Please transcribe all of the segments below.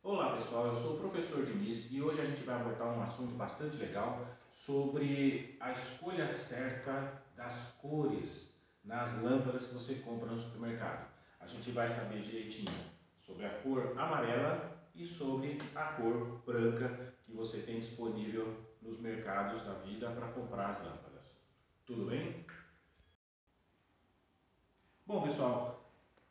Olá pessoal, eu sou o professor Diniz e hoje a gente vai abordar um assunto bastante legal sobre a escolha certa das cores nas lâmpadas que você compra no supermercado. A gente vai saber direitinho sobre a cor amarela e sobre a cor branca que você tem disponível nos mercados da vida para comprar as lâmpadas. Tudo bem? Bom pessoal,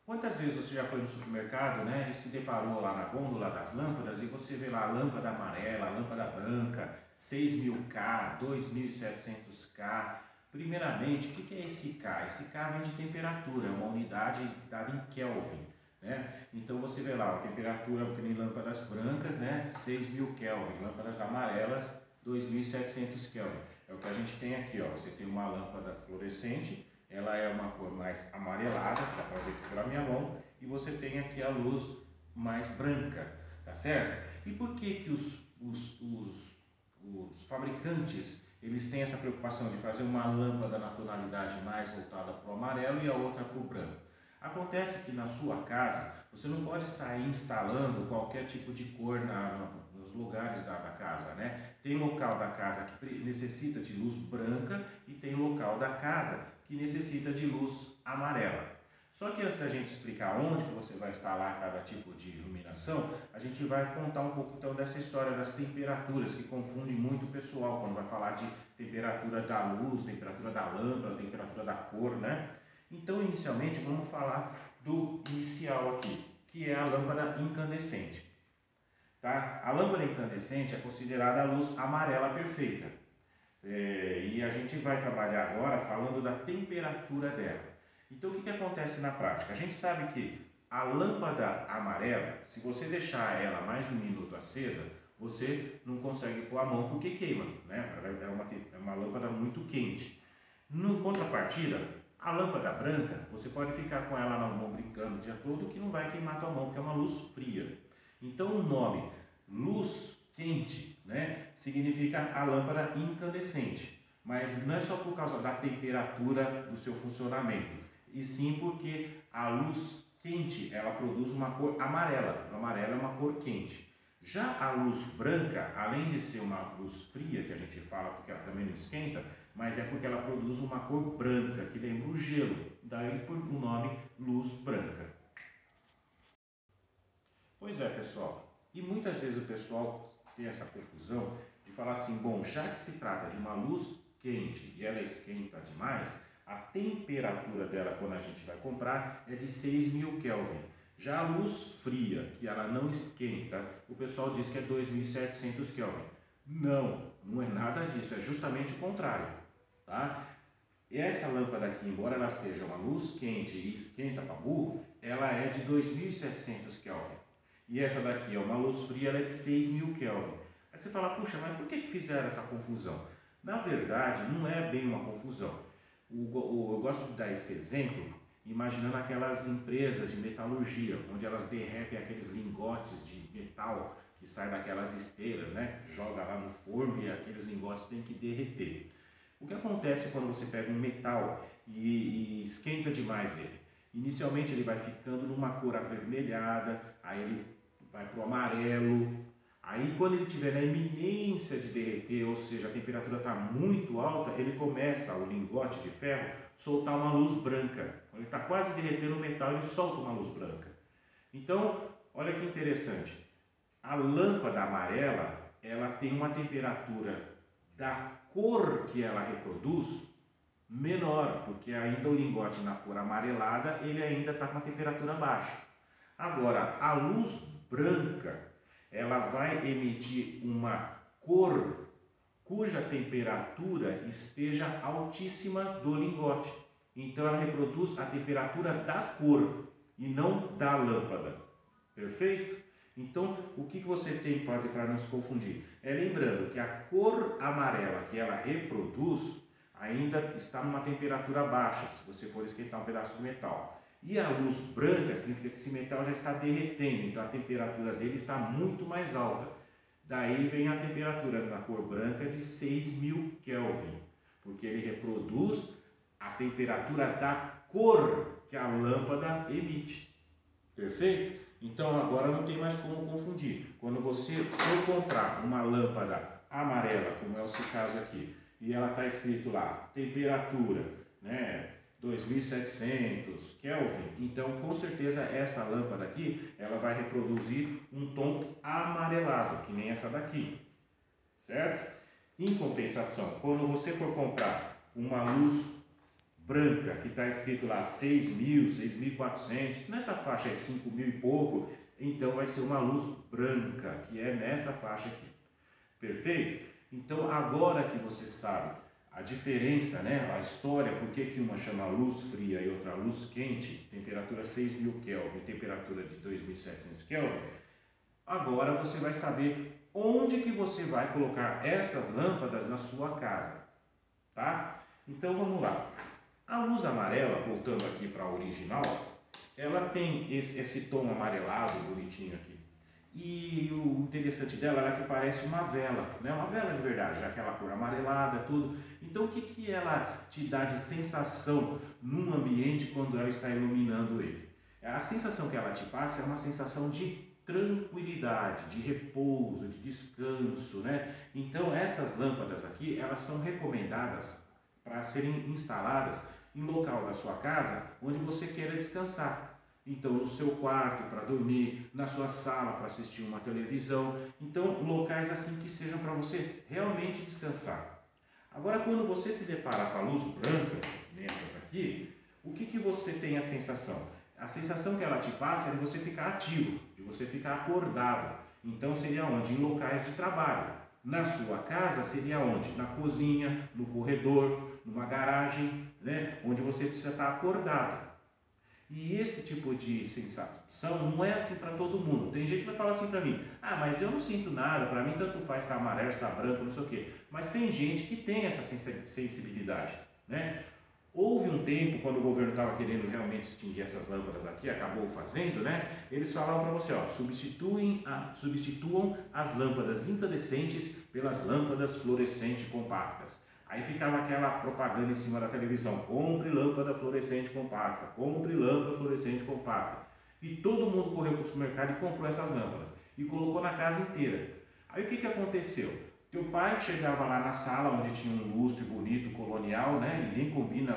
quantas vezes você já foi no supermercado, né, e se deparou lá na gôndola das lâmpadas e você vê lá a lâmpada amarela, a lâmpada branca, 6000K, 2700K. Primeiramente, o que é esse K? Esse K vem de temperatura, é uma unidade dada em Kelvin, né? Então você vê lá a temperatura que nem lâmpadas brancas, né, 6000 Kelvin, lâmpadas amarelas, 2700 Kelvin. É o que a gente tem aqui, ó. Você tem uma lâmpada fluorescente, ela é uma cor mais amarelada, dá para ver aqui pela minha mão, e você tem aqui a luz mais branca, tá certo? E por que que os fabricantes eles têm essa preocupação de fazer uma lâmpada na tonalidade mais voltada para o amarelo e a outra para o branco? Acontece que na sua casa você não pode sair instalando qualquer tipo de cor nos lugares da casa, né? Tem local da casa que necessita de luz branca e tem local da casa que necessita de luz amarela. Só que antes da gente explicar onde que você vai instalar cada tipo de iluminação, a gente vai contar um pouco então dessa história das temperaturas, que confunde muito o pessoal quando vai falar de temperatura da luz, temperatura da lâmpada, temperatura da cor, né? Então, inicialmente, vamos falar do inicial aqui, que é a lâmpada incandescente. Tá? A lâmpada incandescente é considerada a luz amarela perfeita. E a gente vai trabalhar agora falando da temperatura dela. Então, o que acontece na prática? A gente sabe que a lâmpada amarela, se você deixar ela mais de um minuto acesa, você não consegue pôr a mão porque queima, né? Ela é uma lâmpada muito quente. No contrapartida, a lâmpada branca, você pode ficar com ela na mão brincando o dia todo que não vai queimar tua mão, porque é uma luz fria. Então o nome luz quente, né, significa a lâmpada incandescente. Mas não é só por causa da temperatura do seu funcionamento, e sim porque a luz quente ela produz uma cor amarela. O amarelo é uma cor quente. Já a luz branca, além de ser uma luz fria, que a gente fala porque ela também não esquenta, mas é porque ela produz uma cor branca, que lembra o gelo, daí o nome luz branca. Pois é, pessoal, e muitas vezes o pessoal tem essa confusão de falar assim, bom, já que se trata de uma luz quente e ela esquenta demais, a temperatura dela quando a gente vai comprar é de 6000 Kelvin. Já a luz fria, que ela não esquenta, o pessoal diz que é 2700 Kelvin. Não, não é nada disso, é justamente o contrário, tá? Essa lâmpada aqui, embora ela seja uma luz quente e esquenta para burro, ela é de 2700 Kelvin. E essa daqui é uma luz fria, ela é de 6000 Kelvin. Aí você fala, puxa, mas por que fizeram essa confusão? Na verdade, não é bem uma confusão. Eu gosto de dar esse exemplo imaginando aquelas empresas de metalurgia, onde elas derretem aqueles lingotes de metal que saem daquelas esteiras, né? Joga lá no forno e aqueles lingotes têm que derreter. O que acontece quando você pega um metal e esquenta demais ele? Inicialmente ele vai ficando numa cor avermelhada, aí ele vai para o amarelo, aí quando ele estiver na iminência de derreter, ou seja, a temperatura está muito alta, ele começa, o lingote de ferro, soltar uma luz branca. Quando ele está quase derretendo o metal, ele solta uma luz branca. Então, olha que interessante, a lâmpada amarela, ela tem uma temperatura da cor que ela reproduz menor, porque ainda o lingote na cor amarelada, ele ainda está com uma temperatura baixa. Agora, a luz branca, ela vai emitir uma cor cuja temperatura esteja altíssima do lingote. Então ela reproduz a temperatura da cor e não da lâmpada. Perfeito? Então, o que você tem que fazer para não se confundir? É lembrando que a cor amarela que ela reproduz ainda está numa temperatura baixa, se você for esquentar um pedaço de metal. E a luz branca significa que esse metal já está derretendo, então a temperatura dele está muito mais alta. Daí vem a temperatura na cor branca de 6000 Kelvin, porque ele reproduz a temperatura da cor que a lâmpada emite. Perfeito? Então agora não tem mais como confundir. Quando você for comprar uma lâmpada amarela, como é esse caso aqui, e ela está escrito lá, temperatura, né, 2700 Kelvin, então com certeza essa lâmpada aqui, ela vai reproduzir um tom amarelado, que nem essa daqui, certo? Em compensação, quando você for comprar uma luz branca, que está escrito lá 6.000, 6.400, nessa faixa é 5.000 e pouco, então vai ser uma luz branca, que é nessa faixa aqui. Perfeito? Então agora que você sabe a diferença, né, a história, por que uma chama luz fria e outra luz quente, temperatura 6.000 Kelvin, temperatura de 2.700 Kelvin, agora você vai saber onde que você vai colocar essas lâmpadas na sua casa, tá? Então vamos lá. A luz amarela, voltando aqui para a original, ela tem esse tom amarelado bonitinho aqui. E o interessante dela é que parece uma vela, né? Uma vela de verdade, já aquela cor amarelada, tudo. Então o que ela te dá de sensação num ambiente quando ela está iluminando ele? A sensação que ela te passa é uma sensação de tranquilidade, de repouso, de descanso, né? Então essas lâmpadas aqui, elas são recomendadas para serem instaladas em local da sua casa onde você queira descansar. Então, no seu quarto para dormir, na sua sala para assistir uma televisão. Então, locais assim que sejam para você realmente descansar. Agora, quando você se depara com a luz branca, nessa daqui, o que você tem a sensação? A sensação que ela te passa é de você ficar ativo, de você ficar acordado. Então, seria onde? Em locais de trabalho. Na sua casa seria onde? Na cozinha, no corredor, numa garagem, né? Onde você precisa estar acordado. E esse tipo de sensação não é assim para todo mundo. Tem gente que vai falar assim para mim: ah, mas eu não sinto nada, para mim tanto faz estar amarelo, estar branco, não sei o quê. Mas tem gente que tem essa sensibilidade, né? Houve um tempo, quando o governo estava querendo realmente extinguir essas lâmpadas aqui, acabou fazendo, né? Eles falavam para você, ó, substituam as lâmpadas incandescentes pelas lâmpadas fluorescentes compactas. Aí ficava aquela propaganda em cima da televisão: compre lâmpada fluorescente compacta, compre lâmpada fluorescente compacta. E todo mundo correu para o supermercado e comprou essas lâmpadas e colocou na casa inteira. Aí o que aconteceu? Teu pai chegava lá na sala onde tinha um lustre bonito colonial, né? E nem combina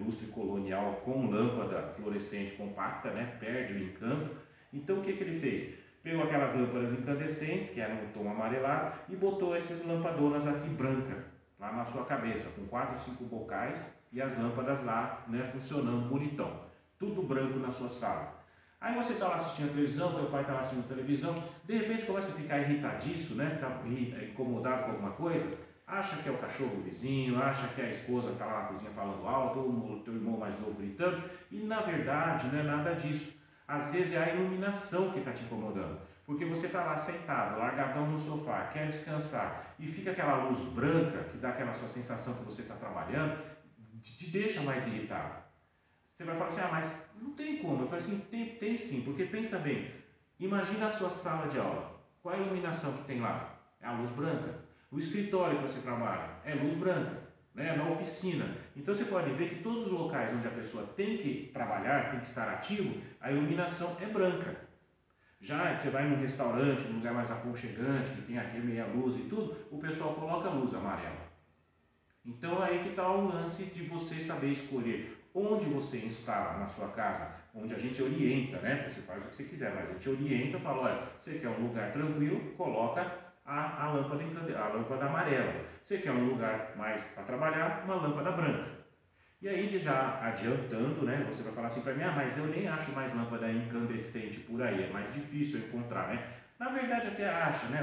lustre colonial com lâmpada fluorescente compacta, né? Perde o encanto. Então o que ele fez? Pegou aquelas lâmpadas incandescentes, que eram no tom amarelado, e botou essas lampadonas aqui branca, lá na sua cabeça, com 4 ou 5 bocais e as lâmpadas lá, né, funcionando bonitão. Tudo branco na sua sala. Aí você está lá assistindo a televisão, teu pai está lá assistindo a televisão, de repente começa a ficar irritadiço, né? Ficar incomodado com alguma coisa, acha que é o cachorro do vizinho, acha que é a esposa que está lá na cozinha falando alto, ou o teu irmão mais novo gritando, e na verdade não é nada disso. Às vezes é a iluminação que está te incomodando, porque você está lá sentado, largadão no sofá, quer descansar, e fica aquela luz branca, que dá aquela sua sensação que você está trabalhando, te deixa mais irritado. Você vai falar assim: ah, mas não tem como. Eu falo assim: tem sim, porque pensa bem, imagina a sua sala de aula, qual é a iluminação que tem lá? É a luz branca. O escritório que você trabalha é luz branca, né? Na oficina. Então você pode ver que todos os locais onde a pessoa tem que trabalhar, tem que estar ativo, a iluminação é branca. Já você vai num restaurante, num lugar mais aconchegante, que tem aqui meia luz e tudo, o pessoal coloca luz amarela. Então aí que está o lance de você saber escolher onde você instala na sua casa, onde a gente orienta, né? Você faz o que você quiser, mas a gente orienta, fala: olha, você quer um lugar tranquilo, coloca a lâmpada amarela. Você quer um lugar mais para trabalhar, uma lâmpada branca. E aí, já adiantando, né? Você vai falar assim para mim: ah, mas eu nem acho mais lâmpada incandescente por aí, é mais difícil encontrar, né? Na verdade até acha, né?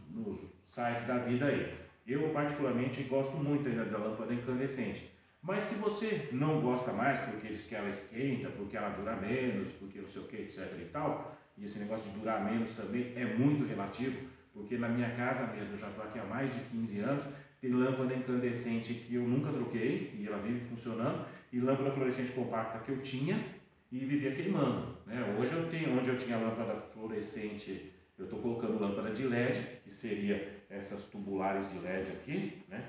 Nos sites da vida aí. Eu particularmente gosto muito ainda da lâmpada incandescente. Mas se você não gosta mais porque diz que ela esquenta, porque ela dura menos, porque não sei o que, etc e tal, e esse negócio de durar menos também é muito relativo, porque na minha casa mesmo, eu já estou aqui há mais de 15 anos, tem lâmpada incandescente que eu nunca troquei e ela vive funcionando, e lâmpada fluorescente compacta que eu tinha e vivia queimando, né? Hoje eu tenho, onde eu tinha lâmpada fluorescente, eu estou colocando lâmpada de LED, que seria essas tubulares de LED aqui, né?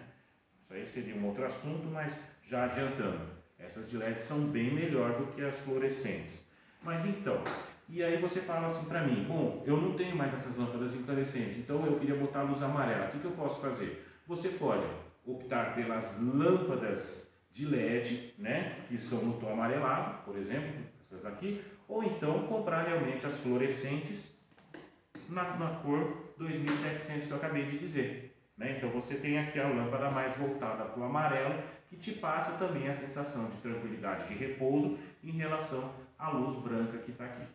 Isso aí seria um outro assunto, mas já adiantando, essas de LED são bem melhor do que as fluorescentes. Mas então, E aí você fala assim para mim, bom, eu não tenho mais essas lâmpadas incandescentes, então eu queria botar luz amarela, o que eu posso fazer? Você pode optar pelas lâmpadas de LED, né, que são no tom amarelado, por exemplo, essas aqui, ou então comprar realmente as fluorescentes na cor 2700 que eu acabei de dizer. Né? Então você tem aqui a lâmpada mais voltada para o amarelo, que te passa também a sensação de tranquilidade, de repouso em relação à luz branca que está aqui.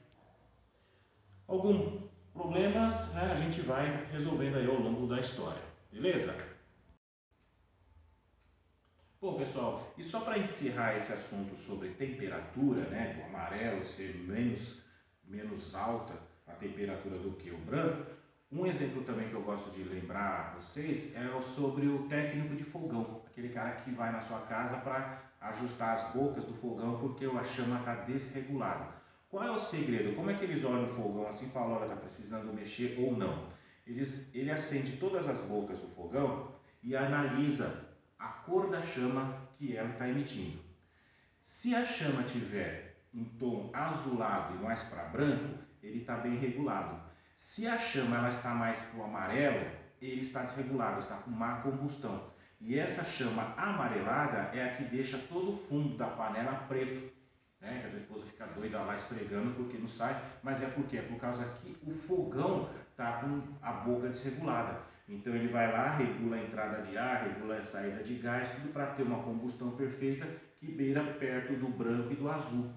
Alguns problemas, né, a gente vai resolvendo aí ao longo da história, beleza? Bom, pessoal, e só para encerrar esse assunto sobre temperatura, né, do amarelo ser menos alta a temperatura do que o branco, um exemplo também que eu gosto de lembrar a vocês é sobre o técnico de fogão, aquele cara que vai na sua casa para ajustar as bocas do fogão porque a chama está desregulada. Qual é o segredo? Como é que eles olham o fogão assim e falam, olha, está precisando mexer ou não? Ele acende todas as bocas do fogão e analisa a cor da chama que ela está emitindo. Se a chama tiver em tom azulado e mais para branco, ele está bem regulado. Se a chama ela está mais para o amarelo, ele está desregulado, está com má combustão. E essa chama amarelada é a que deixa todo o fundo da panela preto. Né? Que a esposa fica doida lá esfregando porque não sai, mas é por quê? É por causa que o fogão está com a boca desregulada. Então ele vai lá, regula a entrada de ar, regula a saída de gás, tudo para ter uma combustão perfeita que beira perto do branco e do azul.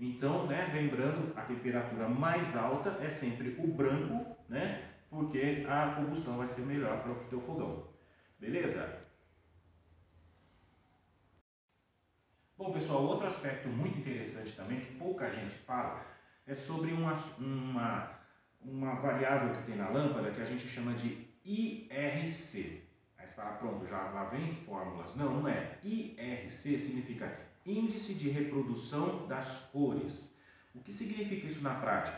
Então, né, lembrando, a temperatura mais alta é sempre o branco, né, porque a combustão vai ser melhor para o teu fogão. Beleza? Bom, pessoal, outro aspecto muito interessante também, que pouca gente fala, é sobre uma variável que tem na lâmpada que a gente chama de IRC. Aí você fala, pronto, já lá vem fórmulas. Não, não é. IRC significa Índice de Reprodução das Cores. O que significa isso na prática?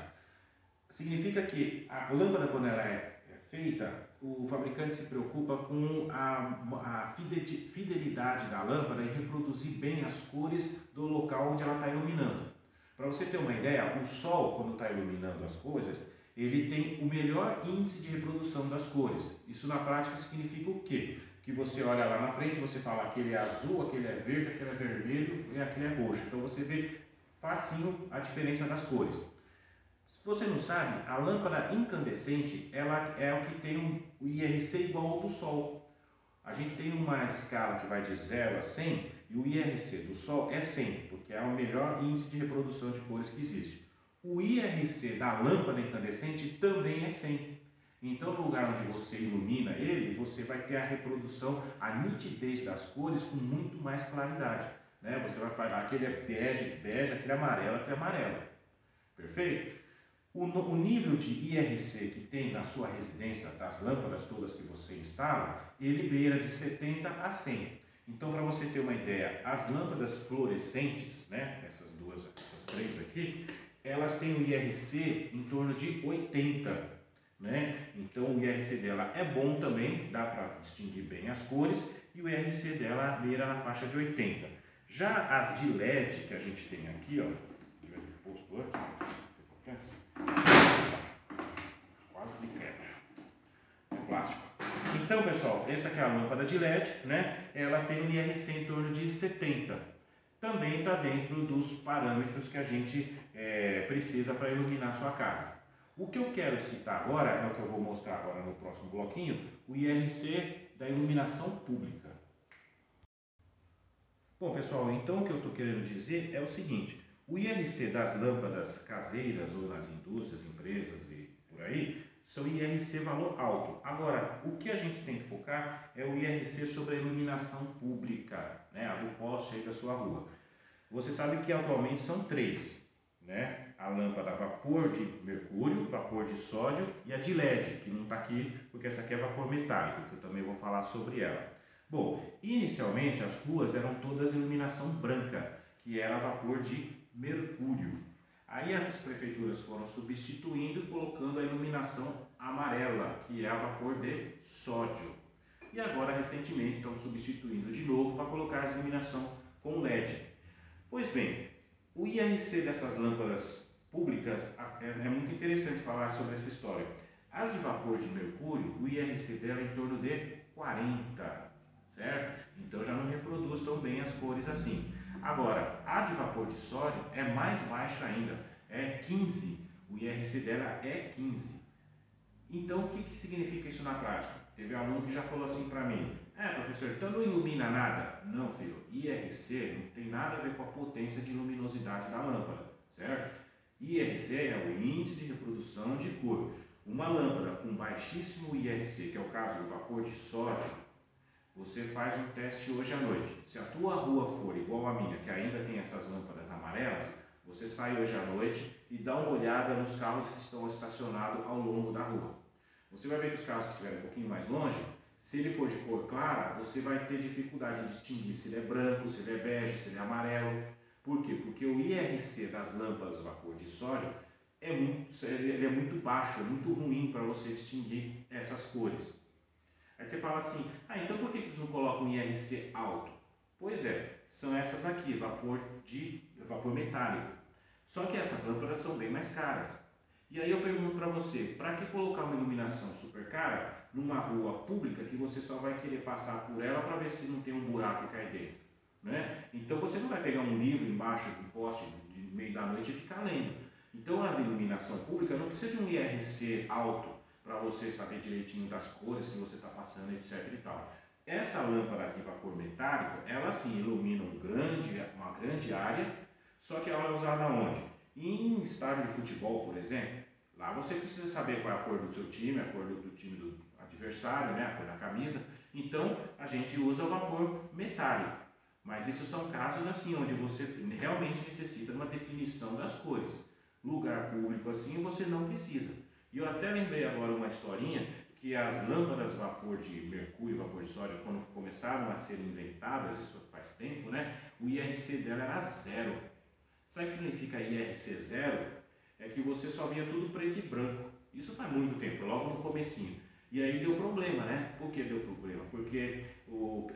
Significa que a lâmpada, quando ela é feita, o fabricante se preocupa com a fidelidade da lâmpada e reproduzir bem as cores do local onde ela está iluminando. Para você ter uma ideia, o sol, quando está iluminando as coisas, ele tem o melhor índice de reprodução das cores. Isso na prática significa o quê? Que você olha lá na frente, você fala aquele é azul, aquele é verde, aquele é vermelho e aquele é roxo. Então você vê facinho a diferença das cores. Se você não sabe, a lâmpada incandescente ela é o que tem o IRC igual ao do Sol. A gente tem uma escala que vai de 0 a 100 e o IRC do Sol é 100, porque é o melhor índice de reprodução de cores que existe. O IRC da lâmpada incandescente também é 100. Então, no lugar onde você ilumina ele, você vai ter a reprodução, a nitidez das cores com muito mais claridade. Né? Você vai falar aquele é bege, aquele é amarelo, aquele é amarelo. Perfeito? O nível de IRC que tem na sua residência, das lâmpadas todas que você instala, ele beira de 70 a 100. Então, para você ter uma ideia, as lâmpadas fluorescentes, né, essas três aqui, elas têm o IRC em torno de 80. Né? Então, o IRC dela é bom também, dá para distinguir bem as cores, e o IRC dela beira na faixa de 80. Já as de LED que a gente tem aqui, ó, devia ter posto antes, quase quebra. É plástico. Então, pessoal, essa aqui é a lâmpada de LED, né? Ela tem um IRC em torno de 70. Também está dentro dos parâmetros que a gente precisa para iluminar a sua casa. O que eu quero citar agora, é o que eu vou mostrar agora no próximo bloquinho, o IRC da iluminação pública. Bom, pessoal, então o que eu estou querendo dizer é o seguinte: o IRC das lâmpadas caseiras ou nas indústrias, empresas e por aí, são IRC valor alto. Agora, o que a gente tem que focar é o IRC sobre a iluminação pública, né, a do poste aí da sua rua. Você sabe que atualmente são três, né? A lâmpada a vapor de mercúrio, vapor de sódio e a de LED, que não está aqui porque essa aqui é vapor metálico, que eu também vou falar sobre ela. Bom, inicialmente as ruas eram todas iluminação branca, que era a vapor de mercúrio. Aí as prefeituras foram substituindo e colocando a iluminação amarela, que é a vapor de sódio. E agora, recentemente, estão substituindo de novo para colocar a iluminação com LED. Pois bem, o IRC dessas lâmpadas públicas, é muito interessante falar sobre essa história. As de vapor de mercúrio, o IRC dela é em torno de 40, certo? Então já não reproduz tão bem as cores assim. Agora, a de vapor de sódio é mais baixa ainda, é 15, o IRC dela é 15. Então, o que significa isso na prática? Teve um aluno que já falou assim para mim: professor, então não ilumina nada? Não, filho, IRC não tem nada a ver com a potência de luminosidade da lâmpada, certo? IRC é o índice de reprodução de cor. Uma lâmpada com baixíssimo IRC, que é o caso do vapor de sódio, você faz um teste hoje à noite. Se a tua rua for igual à minha, que ainda tem essas lâmpadas amarelas, você sai hoje à noite e dá uma olhada nos carros que estão estacionados ao longo da rua. Você vai ver que os carros que estiverem um pouquinho mais longe, se ele for de cor clara, você vai ter dificuldade de distinguir se ele é branco, se ele é bege, se ele é amarelo. Por quê? Porque o IRC das lâmpadas a vapor de sódio ele é muito baixo, é muito ruim para você distinguir essas cores. Aí você fala assim, então por que eles não colocam IRC alto? Pois é, são essas aqui, vapor metálico. Só que essas lâmpadas são bem mais caras. E aí eu pergunto para você, para que colocar uma iluminação super cara numa rua pública que você só vai querer passar por ela para ver se não tem um buraco e cai dentro? Né? Então você não vai pegar um livro embaixo de um poste de meio da noite e ficar lendo. Então a iluminação pública não precisa de um IRC alto para você saber direitinho das cores que você está passando, etc e tal. Essa lâmpada aqui, vapor metálico, ela sim ilumina uma grande área, só que ela é usada onde? Em estádio de futebol, por exemplo, lá você precisa saber qual é a cor do seu time, a cor do time do adversário, né? A cor da camisa. Então a gente usa o vapor metálico. Mas isso são casos assim, onde você realmente necessita de uma definição das cores. Lugar público assim você não precisa. E eu até lembrei agora uma historinha que as lâmpadas vapor de mercúrio e vapor de sódio, quando começaram a ser inventadas, isso faz tempo, né? O IRC dela era 0. Sabe o que significa IRC 0? É que você só via tudo preto e branco. Isso faz muito tempo, logo no comecinho. E aí deu problema, né? Por que deu problema? Porque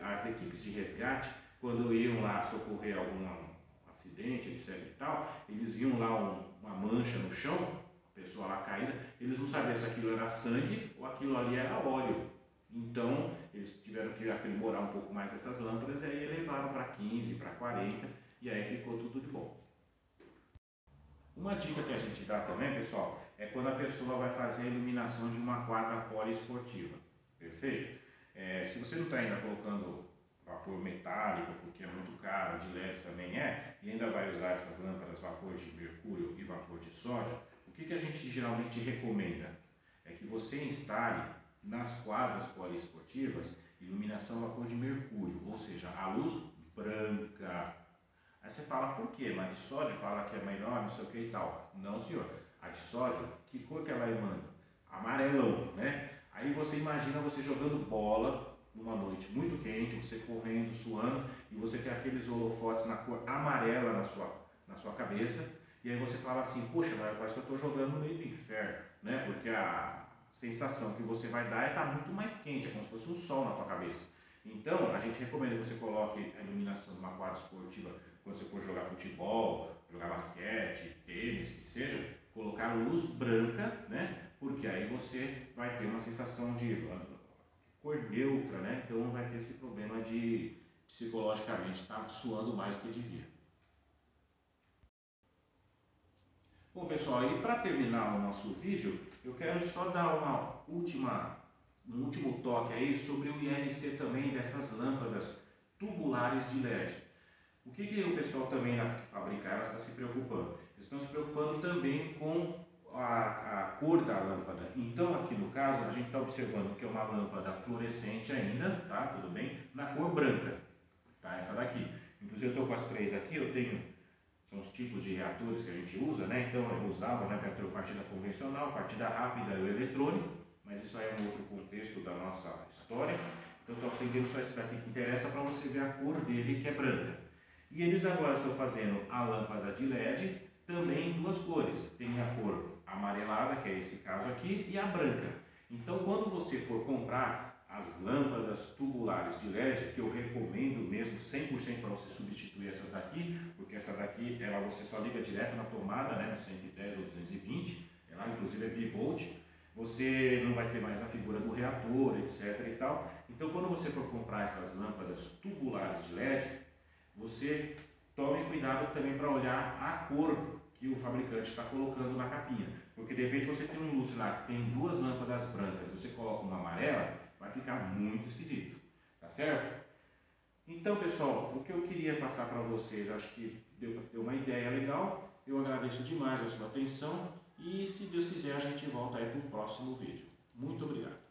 as equipes de resgate, quando iam lá socorrer algum acidente, etc e tal, eles viam lá uma mancha no chão, a pessoa lá caída, eles não sabiam se aquilo era sangue ou aquilo ali era óleo. Então, eles tiveram que aprimorar um pouco mais essas lâmpadas e aí elevaram para 15, para 40 e aí ficou tudo de bom. Uma dica que a gente dá também, pessoal, é quando a pessoa vai fazer a iluminação de uma quadra poliesportiva. Perfeito? Se você não está ainda colocando vapor metálico, porque é muito caro, de LED também e ainda vai usar essas lâmpadas vapor de mercúrio e vapor de sódio, o que a gente geralmente recomenda? É que você instale nas quadras poliesportivas iluminação vapor de mercúrio, ou seja, a luz branca. Aí você fala, por quê? Mas de sódio fala que é melhor, não sei o que e tal. Não, senhor. A de sódio, que cor que ela emana? Amarelão, né? Aí você imagina você jogando bola numa noite muito quente, você correndo, suando, e você tem aqueles holofotes na cor amarela na sua cabeça, e aí você fala assim, poxa, mas parece que eu estou jogando no meio do inferno, né? Porque a sensação que você vai dar é estar muito mais quente, é como se fosse um sol na tua cabeça. Então, a gente recomenda que você coloque a iluminação de uma quadra esportiva quando você for jogar futebol, jogar basquete, tênis, que seja, colocar luz branca, né? Porque aí você vai ter uma sensação de cor neutra, né? Então não vai ter esse problema de psicologicamente estar suando mais do que devia. Bom, pessoal, e para terminar o nosso vídeo, eu quero só dar um último toque aí sobre o IRC também dessas lâmpadas tubulares de LED. O que o pessoal também na fábrica elas está se preocupando? Eles estão se preocupando também com a cor da lâmpada. Então aqui no caso a gente está observando que é uma lâmpada fluorescente ainda, tá? Tudo bem? Na cor branca, tá? Essa daqui. Inclusive eu estou com as três aqui, são os tipos de reatores que a gente usa, né? Então eu usava, né, reator partida convencional, partida rápida e o eletrônico, mas isso aí é um outro contexto da nossa história. Então só acendendo só esse daqui que interessa para você ver a cor dele, que é branca. E eles agora estão fazendo a lâmpada de LED também em duas cores. Tem a cor amarelada, que é esse caso aqui, e a branca. Então quando você for comprar as lâmpadas tubulares de LED, que eu recomendo mesmo 100% para você substituir essas daqui, porque essa daqui você só liga direto na tomada, né, no 110 ou 220, ela inclusive é bivolt, você não vai ter mais a figura do reator, etc e tal. Então quando você for comprar essas lâmpadas tubulares de LED, você tome cuidado também para olhar a cor que o fabricante está colocando na capinha, porque de repente você tem um lustre lá que tem duas lâmpadas brancas, você coloca uma amarela, vai ficar muito esquisito, tá certo? Então pessoal, o que eu queria passar para vocês, acho que deu uma ideia legal, eu agradeço demais a sua atenção e se Deus quiser a gente volta aí para o próximo vídeo. Muito obrigado!